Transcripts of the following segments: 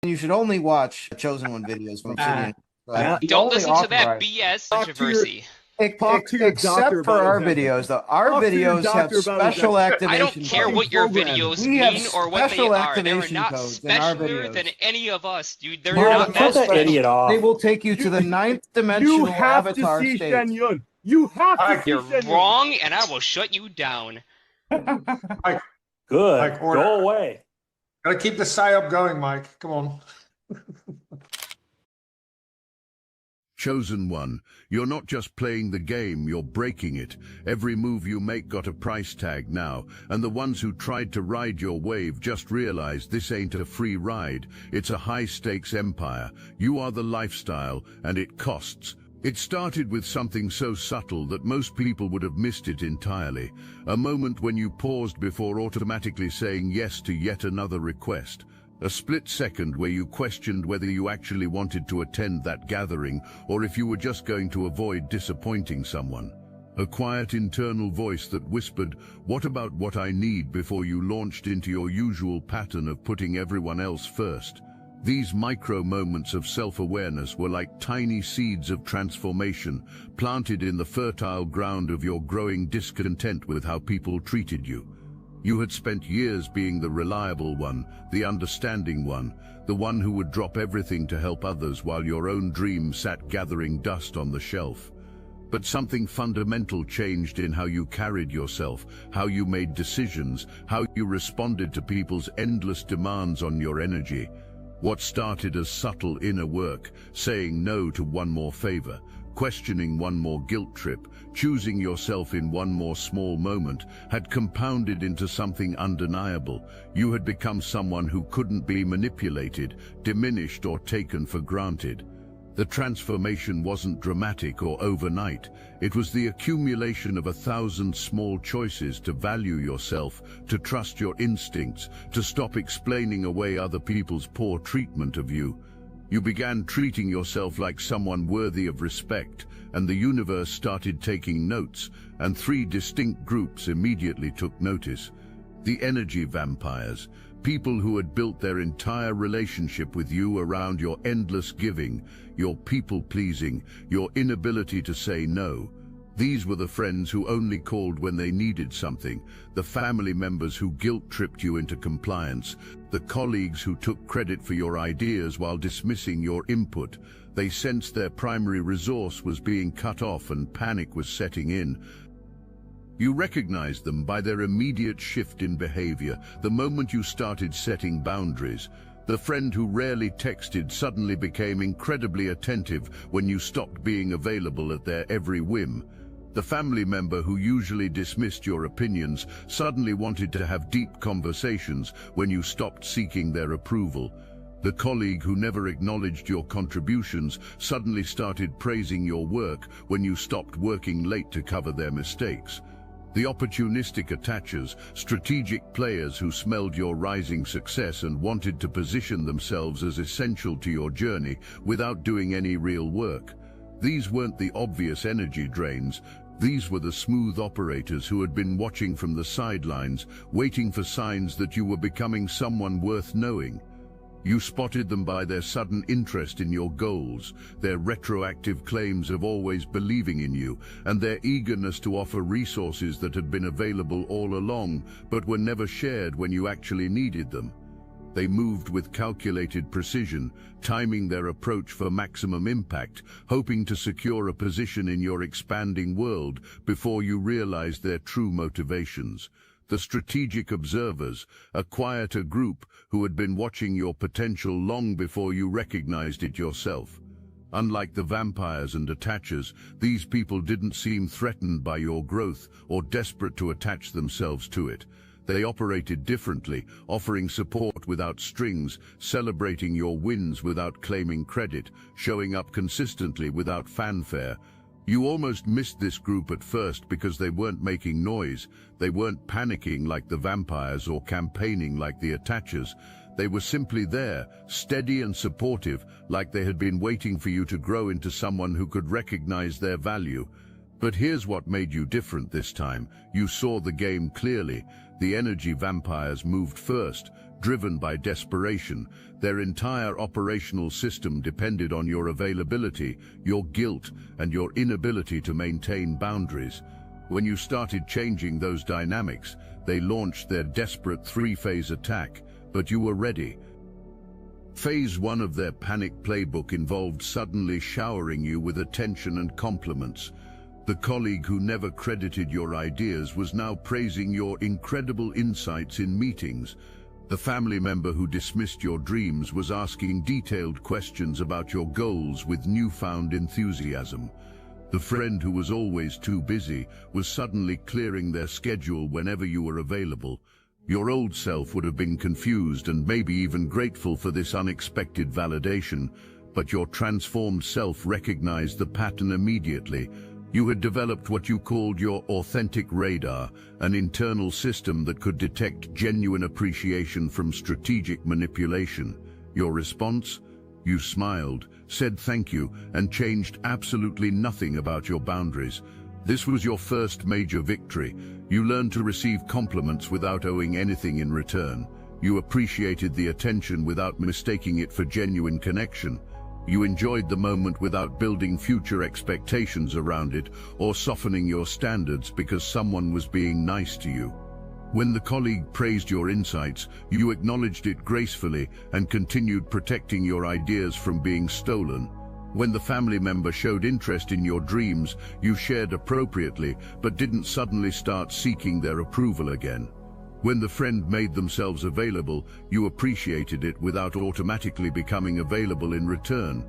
You should only watch Chosen One videos from Obsidian. Don't listen to that BS, controversy. Except for our videos, though. Our videos have special activation. I don't care what your videos mean or what they are. They're not specialer than any of us, dude. They're not cut that idiot off. They will take you to the ninth dimensional avatar state. Shen-Yun. You have to see You're Shen-Yun. wrong, and I will shut you down. Mike, Good. Mike, order. Go away. Gotta keep the psyop going, Mike. Come on. Chosen One, you're not just playing the game, you're breaking it. Every move you make got a price tag now, and the ones who tried to ride your wave just realized this ain't a free ride. It's a high-stakes empire. You are the lifestyle, and it costs. It started with something so subtle that most people would have missed it entirely. A moment when you paused before automatically saying yes to yet another request. A split second where you questioned whether you actually wanted to attend that gathering or if you were just going to avoid disappointing someone. A quiet internal voice that whispered, "What about what I need?" before you launched into your usual pattern of putting everyone else first. These micro moments of self-awareness were like tiny seeds of transformation planted in the fertile ground of your growing discontent with how people treated you. You had spent years being the reliable one, the understanding one, the one who would drop everything to help others while your own dream sat gathering dust on the shelf. But something fundamental changed in how you carried yourself, how you made decisions, how you responded to people's endless demands on your energy. What started as subtle inner work, saying no to one more favor, questioning one more guilt trip, choosing yourself in one more small moment, had compounded into something undeniable. You had become someone who couldn't be manipulated, diminished, or taken for granted. The transformation wasn't dramatic or overnight. It was the accumulation of 1,000 small choices to value yourself, to trust your instincts, to stop explaining away other people's poor treatment of you. You began treating yourself like someone worthy of respect, and the universe started taking notes, and 3 distinct groups immediately took notice. The energy vampires, people who had built their entire relationship with you around your endless giving, your people-pleasing, your inability to say no. These were the friends who only called when they needed something, the family members who guilt-tripped you into compliance, the colleagues who took credit for your ideas while dismissing your input. They sensed their primary resource was being cut off and panic was setting in. You recognized them by their immediate shift in behavior, the moment you started setting boundaries. The friend who rarely texted suddenly became incredibly attentive when you stopped being available at their every whim. The family member who usually dismissed your opinions suddenly wanted to have deep conversations when you stopped seeking their approval. The colleague who never acknowledged your contributions suddenly started praising your work when you stopped working late to cover their mistakes. The opportunistic attachers, strategic players who smelled your rising success and wanted to position themselves as essential to your journey without doing any real work. These weren't the obvious energy drains. These were the smooth operators who had been watching from the sidelines, waiting for signs that you were becoming someone worth knowing. You spotted them by their sudden interest in your goals, their retroactive claims of always believing in you, and their eagerness to offer resources that had been available all along, but were never shared when you actually needed them. They moved with calculated precision, timing their approach for maximum impact, hoping to secure a position in your expanding world before you realized their true motivations. The strategic observers, a quieter group who had been watching your potential long before you recognized it yourself. Unlike the vampires and attachers, these people didn't seem threatened by your growth or desperate to attach themselves to it. They operated differently, offering support without strings, celebrating your wins without claiming credit, showing up consistently without fanfare. You almost missed this group at first because they weren't making noise. They weren't panicking like the vampires or campaigning like the attachers. They were simply there, steady and supportive, like they had been waiting for you to grow into someone who could recognize their value. But here's what made you different this time. You saw the game clearly. The energy vampires moved first, driven by desperation. Their entire operational system depended on your availability, your guilt, and your inability to maintain boundaries. When you started changing those dynamics, they launched their desperate three-phase attack, but you were ready. Phase 1 of their panic playbook involved suddenly showering you with attention and compliments. The colleague who never credited your ideas was now praising your incredible insights in meetings. The family member who dismissed your dreams was asking detailed questions about your goals with newfound enthusiasm. The friend who was always too busy was suddenly clearing their schedule whenever you were available. Your old self would have been confused and maybe even grateful for this unexpected validation, but your transformed self recognized the pattern immediately. You had developed what you called your authentic radar, an internal system that could detect genuine appreciation from strategic manipulation. Your response? You smiled, said thank you, and changed absolutely nothing about your boundaries. This was your first major victory. You learned to receive compliments without owing anything in return. You appreciated the attention without mistaking it for genuine connection. You enjoyed the moment without building future expectations around it or softening your standards because someone was being nice to you. When the colleague praised your insights, you acknowledged it gracefully and continued protecting your ideas from being stolen. When the family member showed interest in your dreams, you shared appropriately but didn't suddenly start seeking their approval again. When the friend made themselves available, you appreciated it without automatically becoming available in return.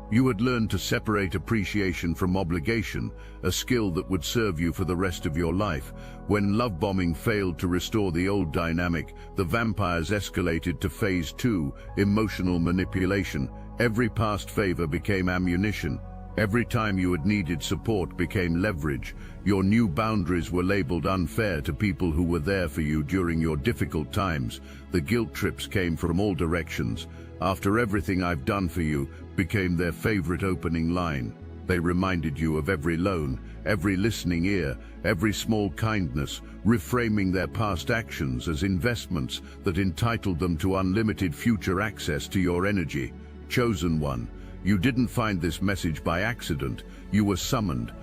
You had learned to separate appreciation from obligation, a skill that would serve you for the rest of your life. When love bombing failed to restore the old dynamic, the vampires escalated to phase 2, emotional manipulation. Every past favor became ammunition. Every time you had needed support became leverage. Your new boundaries were labeled unfair to people who were there for you during your difficult times. The guilt trips came from all directions. "After everything I've done for you" became their favorite opening line. They reminded you of every loan, every listening ear, every small kindness, reframing their past actions as investments that entitled them to unlimited future access to your energy. Chosen one, you didn't find this message by accident. You were summoned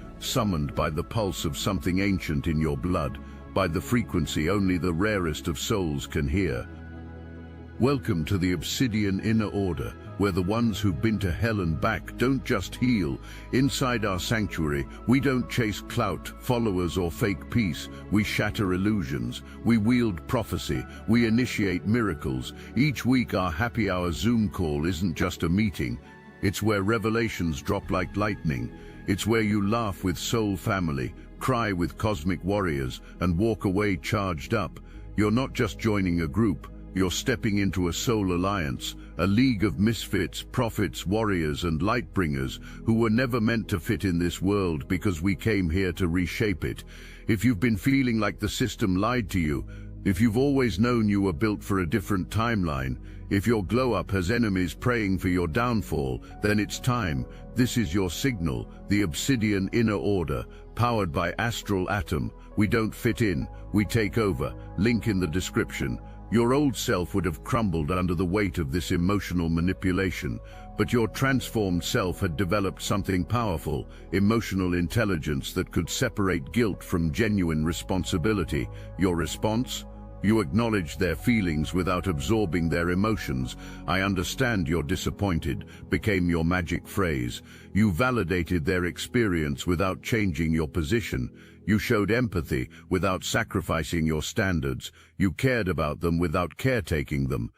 by the pulse of something ancient in your blood, by the frequency only the rarest of souls can hear. Welcome to the Obsidian Inner Order, where the ones who've been to hell and back don't just heal. Inside our sanctuary, we don't chase clout, followers, or fake peace. We shatter illusions. We wield prophecy. We initiate miracles. Each week our happy hour Zoom call isn't just a meeting. It's where revelations drop like lightning. It's where you laugh with soul family, cry with cosmic warriors, and walk away charged up. You're not just joining a group. You're stepping into a soul alliance, a league of misfits, prophets, warriors, and lightbringers who were never meant to fit in this world because we came here to reshape it. If you've been feeling like the system lied to you, if you've always known you were built for a different timeline, if your glow-up has enemies praying for your downfall, then it's time. This is your signal, the Obsidian Inner Order, powered by Astral Atom. We don't fit in, we take over. Link in the description. Your old self would have crumbled under the weight of this emotional manipulation, but your transformed self had developed something powerful, emotional intelligence that could separate guilt from genuine responsibility. Your response? You acknowledged their feelings without absorbing their emotions. "I understand you're disappointed" became your magic phrase. You validated their experience without changing your position. You showed empathy without sacrificing your standards. You cared about them without caretaking them.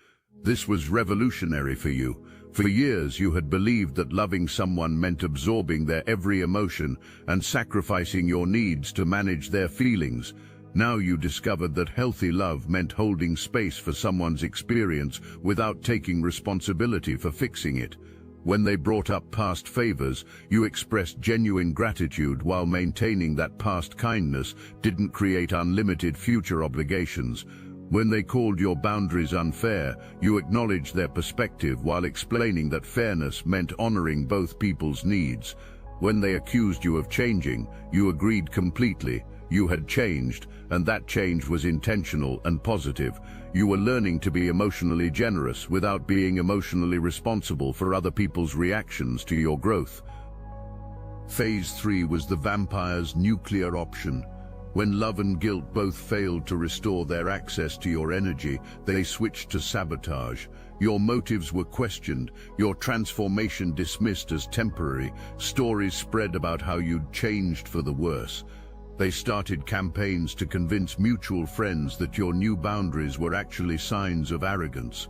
This was revolutionary for you. For years you had believed that loving someone meant absorbing their every emotion and sacrificing your needs to manage their feelings. Now you discovered that healthy love meant holding space for someone's experience without taking responsibility for fixing it. When they brought up past favors, you expressed genuine gratitude while maintaining that past kindness didn't create unlimited future obligations. When they called your boundaries unfair, you acknowledged their perspective while explaining that fairness meant honoring both people's needs. When they accused you of changing, you agreed completely. You had changed, and that change was intentional and positive. You were learning to be emotionally generous without being emotionally responsible for other people's reactions to your growth. Phase 3 was the vampire's nuclear option. When love and guilt both failed to restore their access to your energy, they switched to sabotage. Your motives were questioned, your transformation dismissed as temporary. Stories spread about how you'd changed for the worse. They started campaigns to convince mutual friends that your new boundaries were actually signs of arrogance.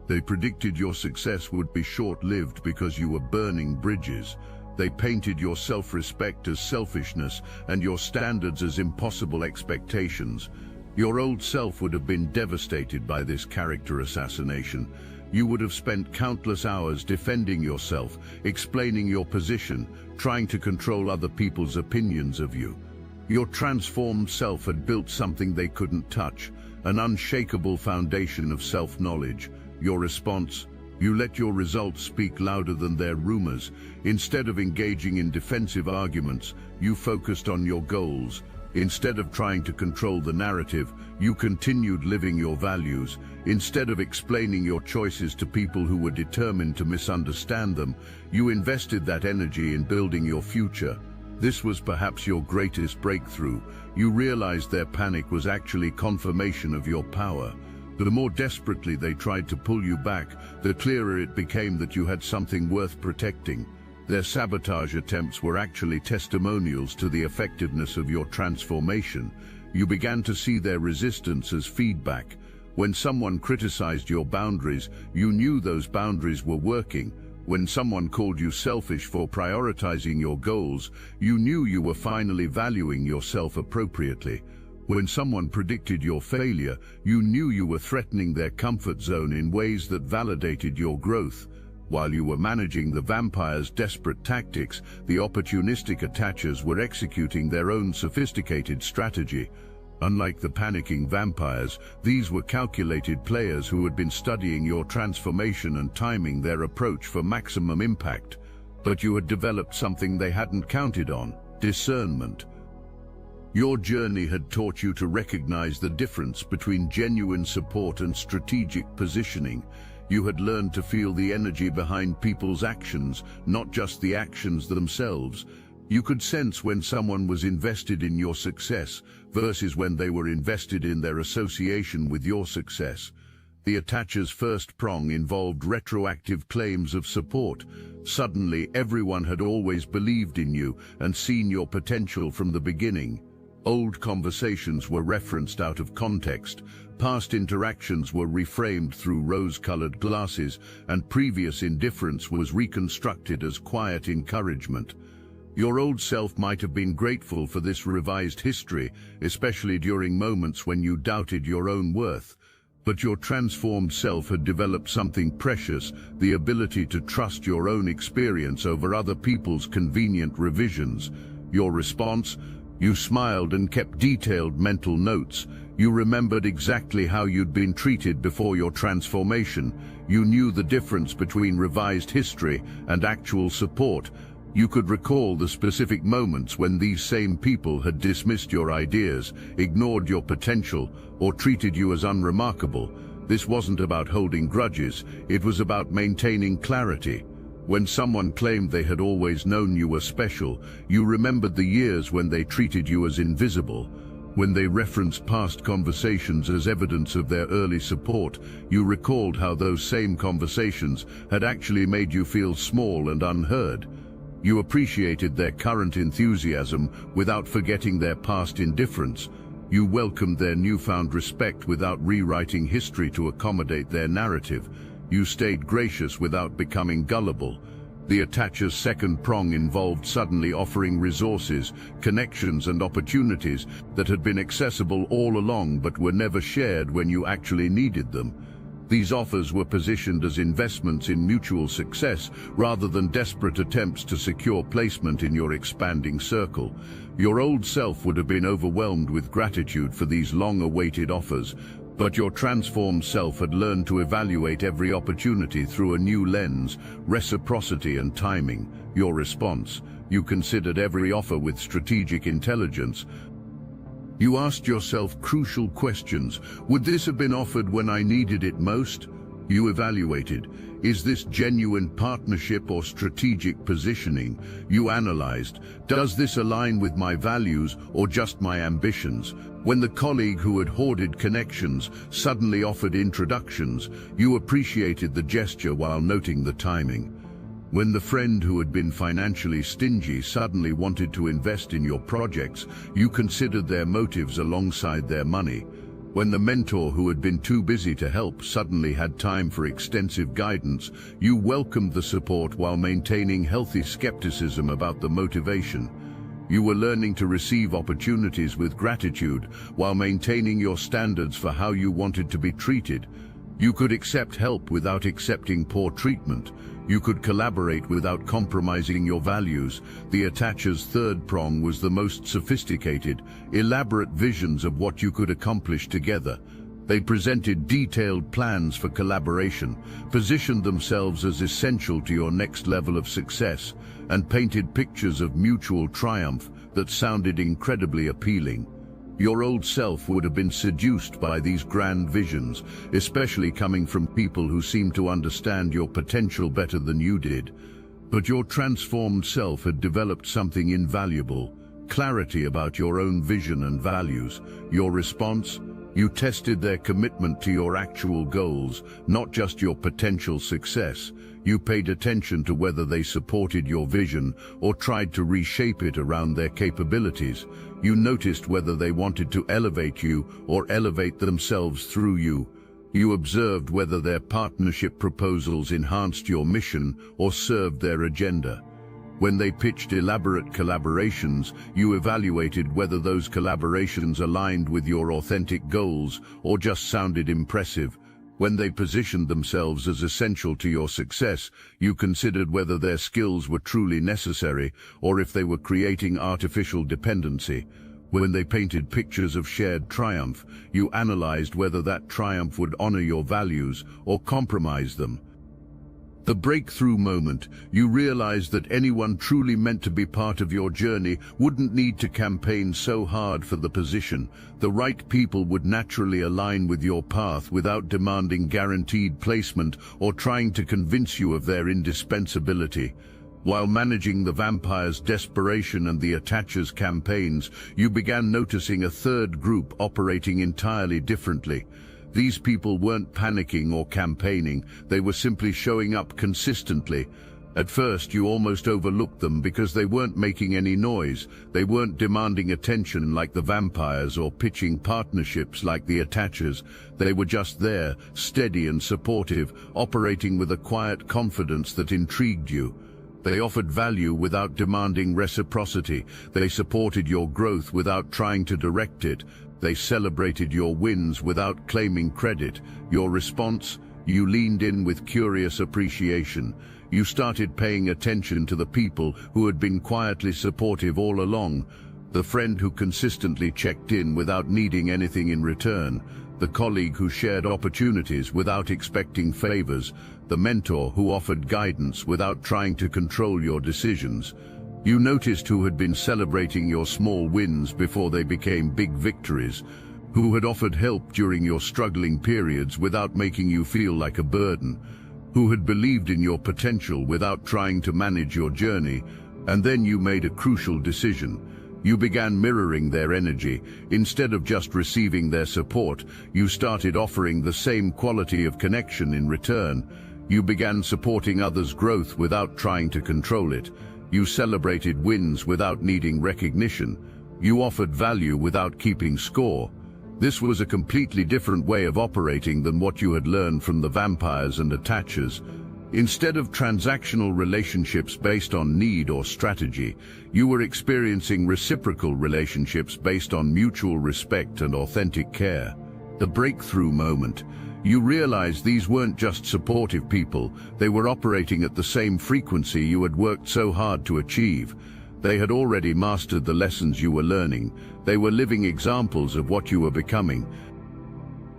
They predicted your success would be short-lived because you were burning bridges. They painted your self-respect as selfishness and your standards as impossible expectations. Your old self would have been devastated by this character assassination. You would have spent countless hours defending yourself, explaining your position, trying to control other people's opinions of you. Your transformed self had built something they couldn't touch, an unshakable foundation of self-knowledge. Your response? You let your results speak louder than their rumors. Instead of engaging in defensive arguments, you focused on your goals. Instead of trying to control the narrative, you continued living your values. Instead of explaining your choices to people who were determined to misunderstand them, you invested that energy in building your future. This was perhaps your greatest breakthrough. You realized their panic was actually confirmation of your power. The more desperately they tried to pull you back, the clearer it became that you had something worth protecting. Their sabotage attempts were actually testimonials to the effectiveness of your transformation. You began to see their resistance as feedback. When someone criticized your boundaries, you knew those boundaries were working. When someone called you selfish for prioritizing your goals, you knew you were finally valuing yourself appropriately. When someone predicted your failure, you knew you were threatening their comfort zone in ways that validated your growth. While you were managing the vampire's desperate tactics, the opportunistic attackers were executing their own sophisticated strategy. Unlike the panicking vampires, these were calculated players who had been studying your transformation and timing their approach for maximum impact. But you had developed something they hadn't counted on: discernment. Your journey had taught you to recognize the difference between genuine support and strategic positioning. You had learned to feel the energy behind people's actions, not just the actions themselves. You could sense when someone was invested in your success versus when they were invested in their association with your success. The attacher's first prong involved retroactive claims of support. Suddenly, everyone had always believed in you and seen your potential from the beginning. Old conversations were referenced out of context, past interactions were reframed through rose-colored glasses, and previous indifference was reconstructed as quiet encouragement. Your old self might have been grateful for this revised history, especially during moments when you doubted your own worth. But your transformed self had developed something precious, the ability to trust your own experience over other people's convenient revisions. Your response? You smiled and kept detailed mental notes. You remembered exactly how you'd been treated before your transformation. You knew the difference between revised history and actual support. You could recall the specific moments when these same people had dismissed your ideas, ignored your potential, or treated you as unremarkable. This wasn't about holding grudges, it was about maintaining clarity. When someone claimed they had always known you were special, you remembered the years when they treated you as invisible. When they referenced past conversations as evidence of their early support, you recalled how those same conversations had actually made you feel small and unheard. You appreciated their current enthusiasm without forgetting their past indifference. You welcomed their newfound respect without rewriting history to accommodate their narrative. You stayed gracious without becoming gullible. The attacher's second prong involved suddenly offering resources, connections, and opportunities that had been accessible all along but were never shared when you actually needed them. These offers were positioned as investments in mutual success rather than desperate attempts to secure placement in your expanding circle. Your old self would have been overwhelmed with gratitude for these long-awaited offers, but your transformed self had learned to evaluate every opportunity through a new lens: reciprocity and timing. Your response: you considered every offer with strategic intelligence. You asked yourself crucial questions. Would this have been offered when I needed it most? You evaluated. Is this genuine partnership or strategic positioning? You analyzed. Does this align with my values or just my ambitions? When the colleague who had hoarded connections suddenly offered introductions, you appreciated the gesture while noting the timing. When the friend who had been financially stingy suddenly wanted to invest in your projects, you considered their motives alongside their money. When the mentor who had been too busy to help suddenly had time for extensive guidance, you welcomed the support while maintaining healthy skepticism about the motivation. You were learning to receive opportunities with gratitude while maintaining your standards for how you wanted to be treated. You could accept help without accepting poor treatment. You could collaborate without compromising your values. The attacher's third prong was the most sophisticated, elaborate visions of what you could accomplish together. They presented detailed plans for collaboration, positioned themselves as essential to your next level of success, and painted pictures of mutual triumph that sounded incredibly appealing. Your old self would have been seduced by these grand visions, especially coming from people who seemed to understand your potential better than you did. But your transformed self had developed something invaluable: clarity about your own vision and values. Your response? You tested their commitment to your actual goals, not just your potential success. You paid attention to whether they supported your vision or tried to reshape it around their capabilities. You noticed whether they wanted to elevate you or elevate themselves through you. You observed whether their partnership proposals enhanced your mission or served their agenda. When they pitched elaborate collaborations, you evaluated whether those collaborations aligned with your authentic goals or just sounded impressive. When they positioned themselves as essential to your success, you considered whether their skills were truly necessary or if they were creating artificial dependency. When they painted pictures of shared triumph, you analyzed whether that triumph would honor your values or compromise them. The breakthrough moment, you realized that anyone truly meant to be part of your journey wouldn't need to campaign so hard for the position. The right people would naturally align with your path without demanding guaranteed placement or trying to convince you of their indispensability. While managing the vampire's desperation and the attacher's campaigns, you began noticing a third group operating entirely differently. These people weren't panicking or campaigning, they were simply showing up consistently. At first, you almost overlooked them because they weren't making any noise. They weren't demanding attention like the vampires or pitching partnerships like the attachers. They were just there, steady and supportive, operating with a quiet confidence that intrigued you. They offered value without demanding reciprocity. They supported your growth without trying to direct it. They celebrated your wins without claiming credit. Your response? You leaned in with curious appreciation. You started paying attention to the people who had been quietly supportive all along. The friend who consistently checked in without needing anything in return. The colleague who shared opportunities without expecting favors. The mentor who offered guidance without trying to control your decisions. You noticed who had been celebrating your small wins before they became big victories, who had offered help during your struggling periods without making you feel like a burden, who had believed in your potential without trying to manage your journey. And then you made a crucial decision. You began mirroring their energy. Instead of just receiving their support, you started offering the same quality of connection in return. You began supporting others' growth without trying to control it. You celebrated wins without needing recognition. You offered value without keeping score. This was a completely different way of operating than what you had learned from the vampires and attachers. Instead of transactional relationships based on need or strategy, you were experiencing reciprocal relationships based on mutual respect and authentic care. The breakthrough moment. You realized these weren't just supportive people, they were operating at the same frequency you had worked so hard to achieve. They had already mastered the lessons you were learning. They were living examples of what you were becoming.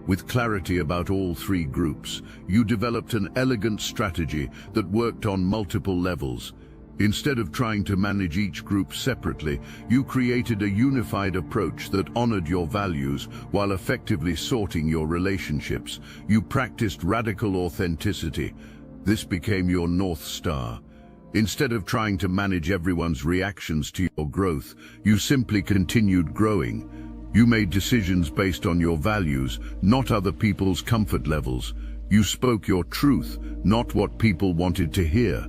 With clarity about all three groups, you developed an elegant strategy that worked on multiple levels. Instead of trying to manage each group separately, you created a unified approach that honored your values while effectively sorting your relationships. You practiced radical authenticity. This became your North Star. Instead of trying to manage everyone's reactions to your growth, you simply continued growing. You made decisions based on your values, not other people's comfort levels. You spoke your truth, not what people wanted to hear.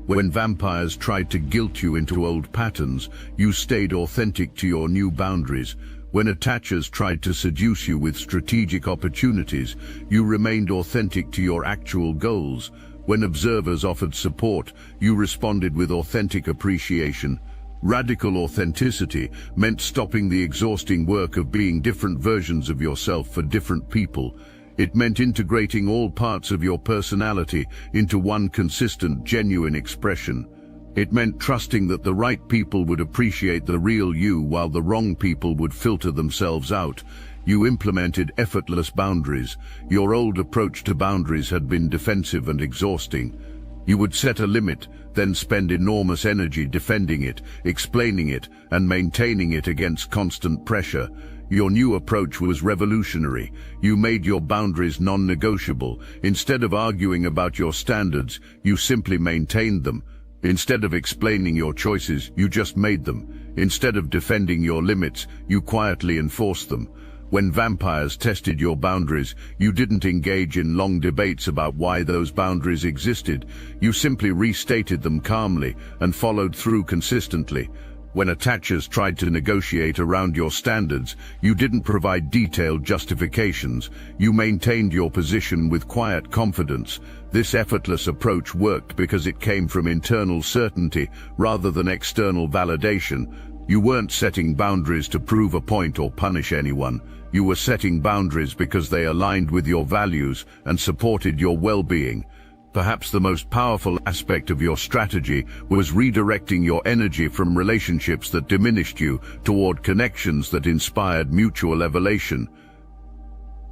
When vampires tried to guilt you into old patterns, you stayed authentic to your new boundaries. When attachers tried to seduce you with strategic opportunities, you remained authentic to your actual goals. When observers offered support, you responded with authentic appreciation. Radical authenticity meant stopping the exhausting work of being different versions of yourself for different people. It meant integrating all parts of your personality into one consistent, genuine expression. It meant trusting that the right people would appreciate the real you while the wrong people would filter themselves out. You implemented effortless boundaries. Your old approach to boundaries had been defensive and exhausting. You would set a limit, then spend enormous energy defending it, explaining it, and maintaining it against constant pressure. Your new approach was revolutionary. You made your boundaries non-negotiable. Instead of arguing about your standards, you simply maintained them. Instead of explaining your choices, you just made them. Instead of defending your limits, you quietly enforced them. When vampires tested your boundaries, you didn't engage in long debates about why those boundaries existed. You simply restated them calmly and followed through consistently. When attachers tried to negotiate around your standards, you didn't provide detailed justifications. You maintained your position with quiet confidence. This effortless approach worked because it came from internal certainty rather than external validation. You weren't setting boundaries to prove a point or punish anyone. You were setting boundaries because they aligned with your values and supported your well-being. Perhaps the most powerful aspect of your strategy was redirecting your energy from relationships that diminished you toward connections that inspired mutual elevation.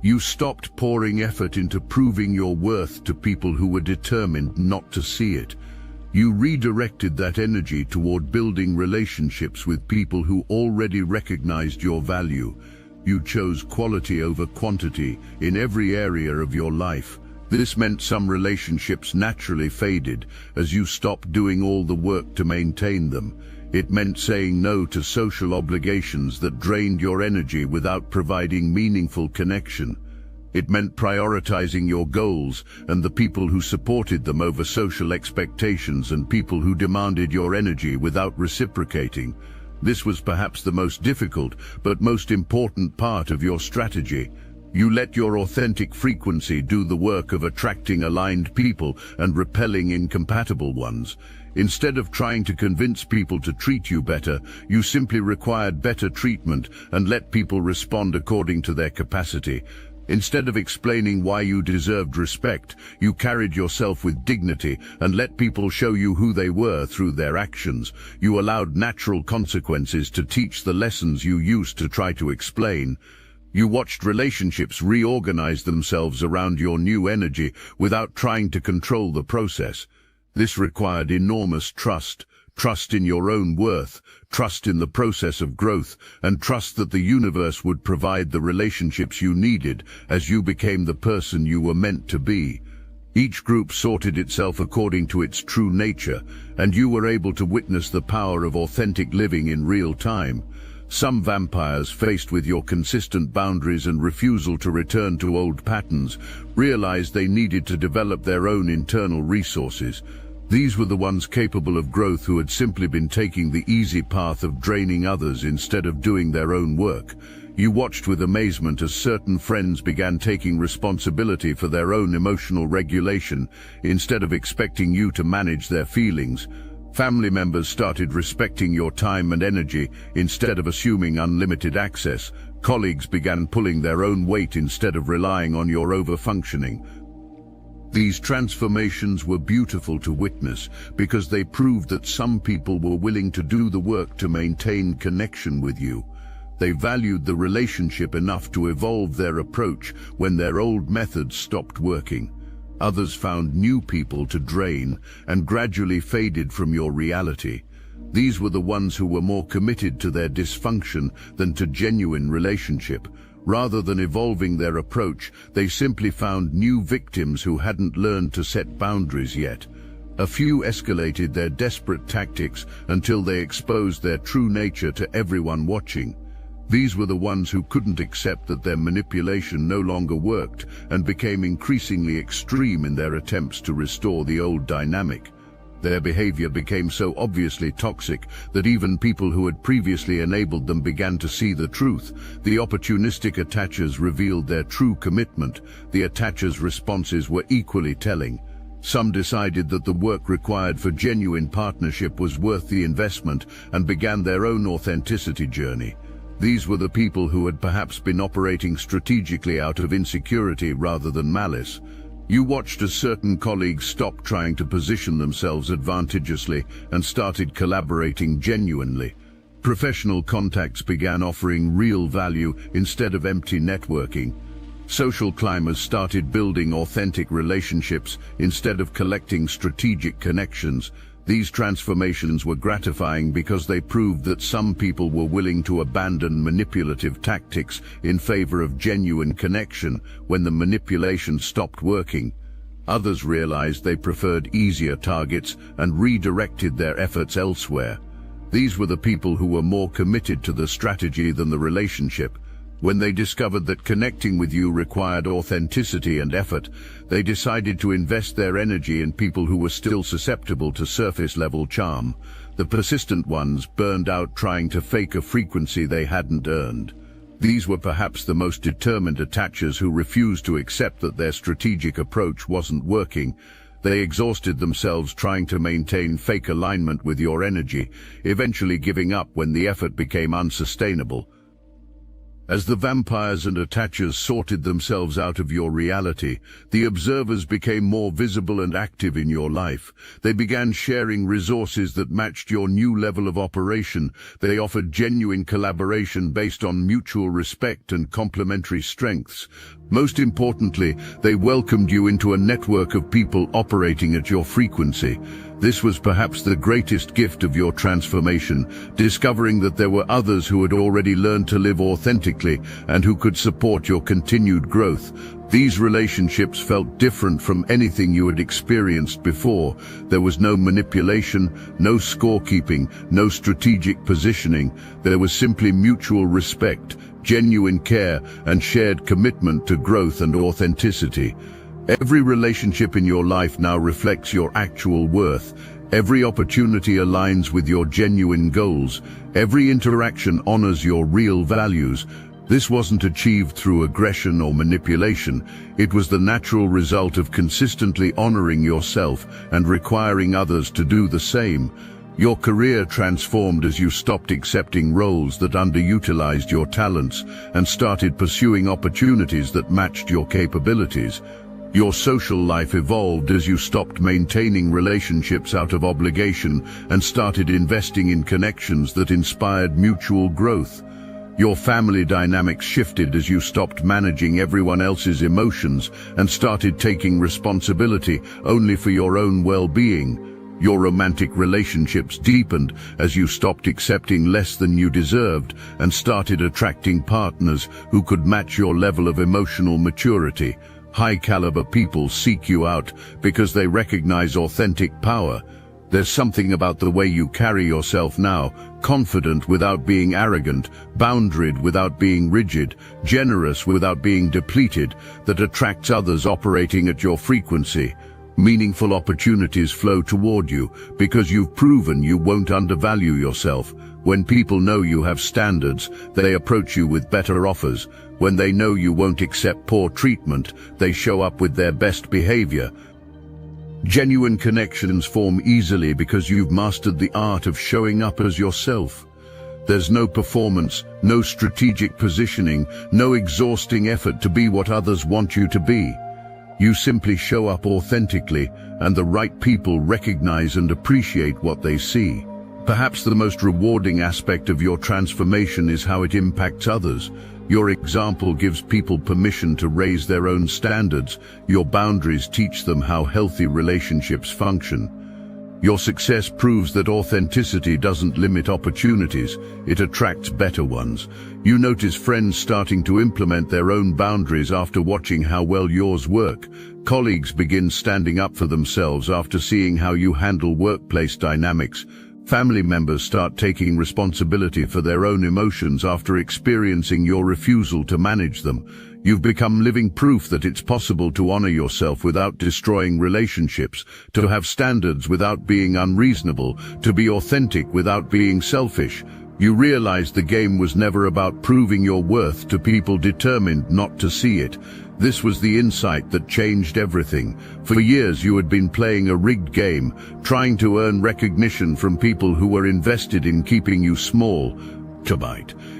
You stopped pouring effort into proving your worth to people who were determined not to see it. You redirected that energy toward building relationships with people who already recognized your value. You chose quality over quantity in every area of your life. This meant some relationships naturally faded as you stopped doing all the work to maintain them. It meant saying no to social obligations that drained your energy without providing meaningful connection. It meant prioritizing your goals and the people who supported them over social expectations and people who demanded your energy without reciprocating. This was perhaps the most difficult but most important part of your strategy. You let your authentic frequency do the work of attracting aligned people and repelling incompatible ones. Instead of trying to convince people to treat you better, you simply required better treatment and let people respond according to their capacity. Instead of explaining why you deserved respect, you carried yourself with dignity and let people show you who they were through their actions. You allowed natural consequences to teach the lessons you used to try to explain. You watched relationships reorganize themselves around your new energy without trying to control the process. This required enormous trust in your own worth, trust in the process of growth, and trust that the universe would provide the relationships you needed as you became the person you were meant to be. Each group sorted itself according to its true nature, and you were able to witness the power of authentic living in real time. Some vampires, faced with your consistent boundaries and refusal to return to old patterns, realized they needed to develop their own internal resources. These were the ones capable of growth who had simply been taking the easy path of draining others instead of doing their own work. You watched with amazement as certain friends began taking responsibility for their own emotional regulation instead of expecting you to manage their feelings. Family members started respecting your time and energy instead of assuming unlimited access. Colleagues began pulling their own weight instead of relying on your overfunctioning. These transformations were beautiful to witness because they proved that some people were willing to do the work to maintain connection with you. They valued the relationship enough to evolve their approach when their old methods stopped working. Others found new people to drain and gradually faded from your reality. These were the ones who were more committed to their dysfunction than to genuine relationship. Rather than evolving their approach, they simply found new victims who hadn't learned to set boundaries yet. A few escalated their desperate tactics until they exposed their true nature to everyone watching. These were the ones who couldn't accept that their manipulation no longer worked and became increasingly extreme in their attempts to restore the old dynamic. Their behavior became so obviously toxic that even people who had previously enabled them began to see the truth. The opportunistic attachers revealed their true commitment. The attachers' responses were equally telling. Some decided that the work required for genuine partnership was worth the investment and began their own authenticity journey. These were the people who had perhaps been operating strategically out of insecurity rather than malice. You watched as certain colleagues stopped trying to position themselves advantageously and started collaborating genuinely. Professional contacts began offering real value instead of empty networking. Social climbers started building authentic relationships instead of collecting strategic connections. These transformations were gratifying because they proved that some people were willing to abandon manipulative tactics in favor of genuine connection when the manipulation stopped working. Others realized they preferred easier targets and redirected their efforts elsewhere. These were the people who were more committed to the strategy than the relationship. When they discovered that connecting with you required authenticity and effort, they decided to invest their energy in people who were still susceptible to surface-level charm. The persistent ones burned out trying to fake a frequency they hadn't earned. These were perhaps the most determined attachers who refused to accept that their strategic approach wasn't working. They exhausted themselves trying to maintain fake alignment with your energy, eventually giving up when the effort became unsustainable. As the vampires and attachers sorted themselves out of your reality, the observers became more visible and active in your life. They began sharing resources that matched your new level of operation. They offered genuine collaboration based on mutual respect and complementary strengths. Most importantly, they welcomed you into a network of people operating at your frequency. This was perhaps the greatest gift of your transformation, discovering that there were others who had already learned to live authentically and who could support your continued growth. These relationships felt different from anything you had experienced before. There was no manipulation, no scorekeeping, no strategic positioning. There was simply mutual respect, genuine care, and shared commitment to growth and authenticity. Every relationship in your life now reflects your actual worth. Every opportunity aligns with your genuine goals. Every interaction honors your real values. This wasn't achieved through aggression or manipulation. It was the natural result of consistently honoring yourself and requiring others to do the same. Your career transformed as you stopped accepting roles that underutilized your talents and started pursuing opportunities that matched your capabilities. Your social life evolved as you stopped maintaining relationships out of obligation and started investing in connections that inspired mutual growth. Your family dynamics shifted as you stopped managing everyone else's emotions and started taking responsibility only for your own well-being. Your romantic relationships deepened as you stopped accepting less than you deserved and started attracting partners who could match your level of emotional maturity. High-caliber people seek you out because they recognize authentic power. There's something about the way you carry yourself now, confident without being arrogant, boundaried without being rigid, generous without being depleted, that attracts others operating at your frequency. Meaningful opportunities flow toward you because you've proven you won't undervalue yourself. When people know you have standards, they approach you with better offers. When they know you won't accept poor treatment, they show up with their best behavior. Genuine connections form easily because you've mastered the art of showing up as yourself. There's no performance, no strategic positioning, no exhausting effort to be what others want you to be. You simply show up authentically, and the right people recognize and appreciate what they see. Perhaps the most rewarding aspect of your transformation is how it impacts others. Your example gives people permission to raise their own standards. Your boundaries teach them how healthy relationships function. Your success proves that authenticity doesn't limit opportunities, it attracts better ones. You notice friends starting to implement their own boundaries after watching how well yours work. Colleagues begin standing up for themselves after seeing how you handle workplace dynamics. Family members start taking responsibility for their own emotions after experiencing your refusal to manage them. You've become living proof that it's possible to honor yourself without destroying relationships, to have standards without being unreasonable, to be authentic without being selfish. You realize the game was never about proving your worth to people determined not to see it. This was the insight that changed everything. For years you had been playing a rigged game, trying to earn recognition from people who were invested in keeping you small.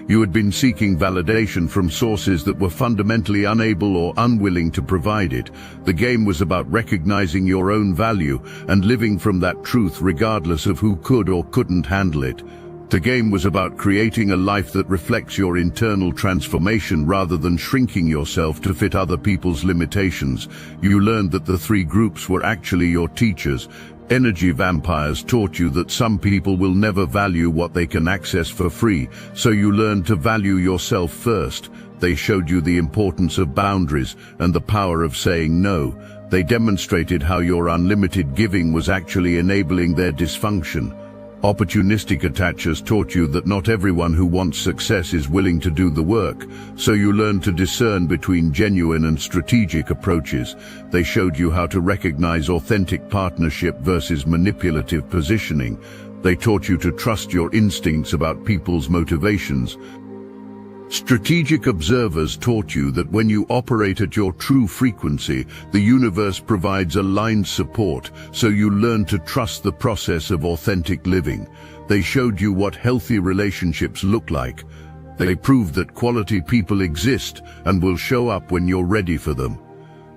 You had been seeking validation from sources that were fundamentally unable or unwilling to provide it. The game was about recognizing your own value and living from that truth regardless of who could or couldn't handle it. The game was about creating a life that reflects your internal transformation rather than shrinking yourself to fit other people's limitations. You learned that the three groups were actually your teachers. Energy vampires taught you that some people will never value what they can access for free, so you learned to value yourself first. They showed you the importance of boundaries and the power of saying no. They demonstrated how your unlimited giving was actually enabling their dysfunction. Opportunistic attachers taught you that not everyone who wants success is willing to do the work, so you learned to discern between genuine and strategic approaches. They showed you how to recognize authentic partnership versus manipulative positioning. They taught you to trust your instincts about people's motivations. Strategic observers taught you that when you operate at your true frequency, the universe provides aligned support, so you learn to trust the process of authentic living. They showed you what healthy relationships look like. They proved that quality people exist and will show up when you're ready for them.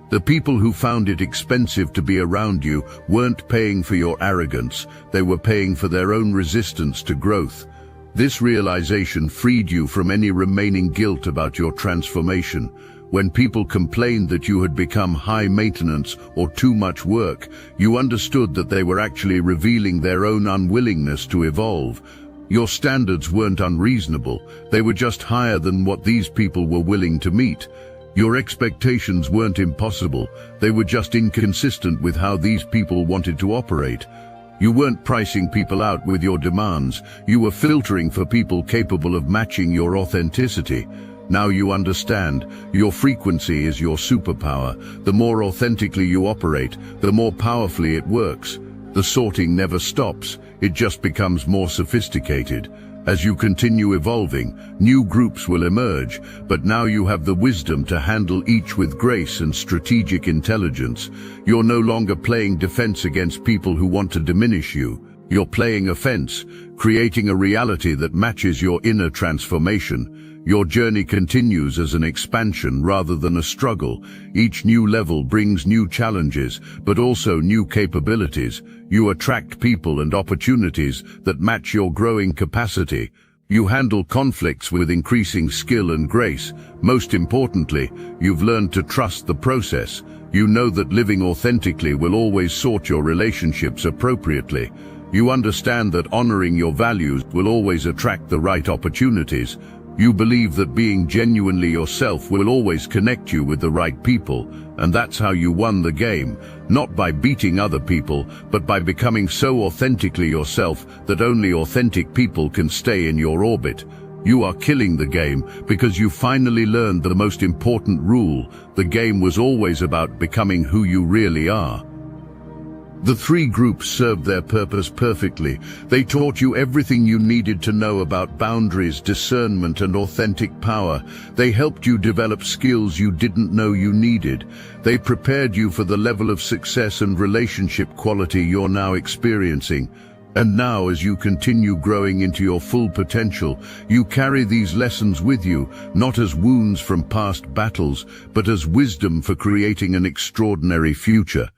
The people who found it expensive to be around you weren't paying for your arrogance, they were paying for their own resistance to growth. This realization freed you from any remaining guilt about your transformation. When people complained that you had become high maintenance or too much work, you understood that they were actually revealing their own unwillingness to evolve. Your standards weren't unreasonable, they were just higher than what these people were willing to meet. Your expectations weren't impossible, they were just inconsistent with how these people wanted to operate. You weren't pricing people out with your demands, you were filtering for people capable of matching your authenticity. Now you understand, your frequency is your superpower. The more authentically you operate, the more powerfully it works. The sorting never stops, it just becomes more sophisticated. As you continue evolving, new groups will emerge, but now you have the wisdom to handle each with grace and strategic intelligence. You're no longer playing defense against people who want to diminish you. You're playing offense, creating a reality that matches your inner transformation. Your journey continues as an expansion rather than a struggle. Each new level brings new challenges, but also new capabilities. You attract people and opportunities that match your growing capacity. You handle conflicts with increasing skill and grace. Most importantly, you've learned to trust the process. You know that living authentically will always sort your relationships appropriately. You understand that honoring your values will always attract the right opportunities. You believe that being genuinely yourself will always connect you with the right people, and that's how you won the game, not by beating other people, but by becoming so authentically yourself that only authentic people can stay in your orbit. You are killing the game because you finally learned the most important rule. The game was always about becoming who you really are. The three groups served their purpose perfectly. They taught you everything you needed to know about boundaries, discernment, and authentic power. They helped you develop skills you didn't know you needed. They prepared you for the level of success and relationship quality you're now experiencing. And now, as you continue growing into your full potential, you carry these lessons with you, not as wounds from past battles, but as wisdom for creating an extraordinary future.